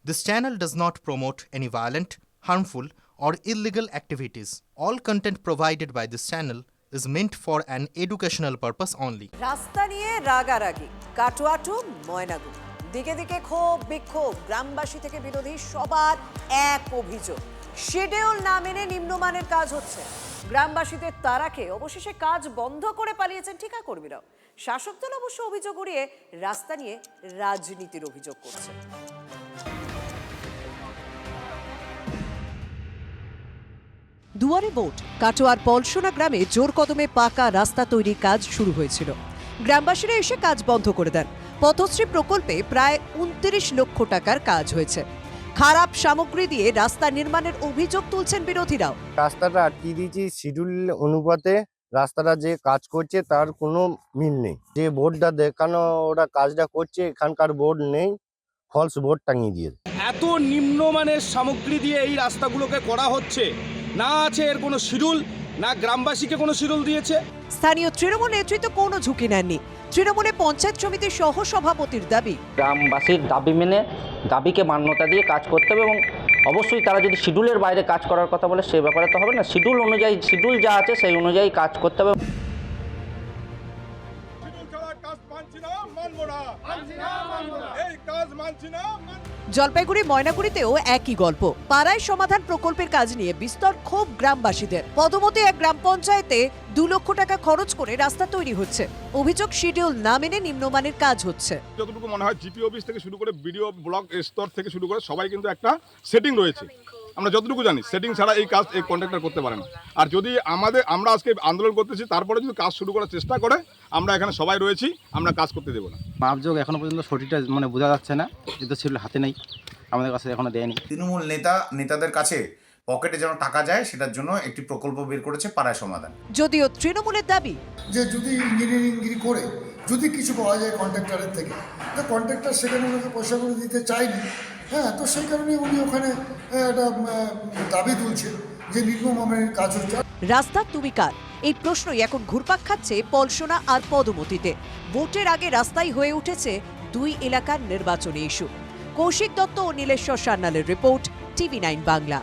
This channel does not promote any violent, harmful, or illegal activities. All content provided by this channel is meant for an educational purpose only. রাস্তা নিয়ে রাগারাগি, কাটুয়াটু, ময়নাগুড়ি, দিকে দিকে ক্ষোভ বিক্ষোভ, গ্রামবাসী থেকে বিরোধী সবার এক অভিযোগ, শিডিউল না মেনে নিম্নমানের কাজ হচ্ছে। গ্রামবাসীদের তাড়াকে অবশেষে কাজ বন্ধ করে পালিয়েছেন ঠিকাকর্মীরাও। শাসক দল অবশ্য অভিযোগ উড়িয়ে রাস্তা নিয়ে রাজনীতির অভিযোগ করছে। দুয়ারে ভোট, কাটোয়ার পলসোনা গ্রামে জোর কদমে পাকা রাস্তা তৈরির কাজ শুরু হয়েছিল। গ্রামবাসীরা এসে কাজ বন্ধ করে দেন। পথশ্রী প্রকল্পে প্রায় 29 লক্ষ টাকার কাজ হয়েছে। খারাপ সামগ্রী দিয়ে রাস্তা নির্মাণের অভিযোগ তুলছেন বিরোধীরাও। রাস্তাটা আটকে দিয়েছি শিডিউল অনুপাতে, রাস্তাটা যে কাজ করছে তার কোনো মিল নেই। যে বোর্ডটা দেখানো ওরা কাজটা করছে, এখানকার বোর্ড নেই, ফলস বোর্ড টাঙিয়ে দিয়েছে। এত নিম্নমানের সামগ্রী দিয়ে এই রাস্তাগুলোকে করা হচ্ছে, না আছে এর কোনো শিডিউল, না গ্রামবাসীকে কোনো শিডিউল দিয়েছে। স্থানীয় তৃণমূল নেতৃত্ব কোনো ঝুঁকি নেননি। তৃণমূলে পঞ্চায়েত সমিতির সহ সভাপতির দাবি, গ্রামবাসীর দাবি মেনে দাবিকে মান্যতা দিয়ে কাজ করতে হবে এবং অবশ্যই তারা যদি শিডিউলের বাইরে কাজ করার কথা বলে সে ব্যাপারে তো হবে না। শিডিউল অনুযায়ী, শিডিউল যা আছে সেই অনুযায়ী কাজ করতে হবে। জলপাইগুড়ি ময়নাগুড়িতেও একই গল্প। পাড়ায় সমাধান প্রকল্পের কাজ নিয়ে বিস্তর ক্ষোভ গ্রামবাসীদের। পদমতি এক গ্রাম পঞ্চায়েতে 2 লক্ষ টাকা খরচ করে রাস্তা তৈরি হচ্ছে। অভিযোগ শিডিউল না মেনে নিম্নমানের কাজ হচ্ছে। যতটুকু মনে হয় জিপি অফিস থেকে শুরু করে বিডিও ব্লক স্তর থেকে শুরু করে সবাই কিন্তু একটা সেটিং রয়েছে। আমরা যতটুকু জানি সেটিং ছাড়া এই কাজ এই কন্ট্রাক্টর করতে পারে না। আর যদি আমরা আজকে আন্দোলন করতেছি, তারপরে যদি কাজ শুরু করার চেষ্টা করে, আমরা এখানে সবাই রয়েছি, আমরা কাজ করতে দেবো না। মাপযোগ এখনো পর্যন্ত সঠিকটা বোঝা যাচ্ছে না, কিন্তু সেগুলো হাতে নেই, আমাদের কাছে এখনো দেয়নি। তৃণমূল নেতাদের কাছে পকেটে যেন টাকা যায় সেটার জন্য একটি প্রকল্প বের করেছে পাড়ায় সমাধান। যদিও তৃণমূলের দাবি যে যদি ইঞ্জিনিয়ারিংগিরি করে যদি কিছু পাওয়া যায় কন্ট্রাক্টরের থেকে, তো কন্ট্রাক্টর সেখানে ওনাকে পয়সা করে দিতে চায়নি। হ্যাঁ, তো সেই কারণে উনি ওখানে একটা দাবি তুলছেন যে নিম্নমানের কাজ হচ্ছে। রাস্তা তুমি কার, এই প্রশ্নই এখন ঘুরপাক খাচ্ছে পলসোনা আর পদমতিতে। ভোটের আগে রাস্তাই হয়ে উঠেছে 2 এলাকার নির্বাচনী ইস্যু। কৌশিক দত্ত ও নীলেশ্বর সান্যালের রিপোর্ট, TV9 বাংলা।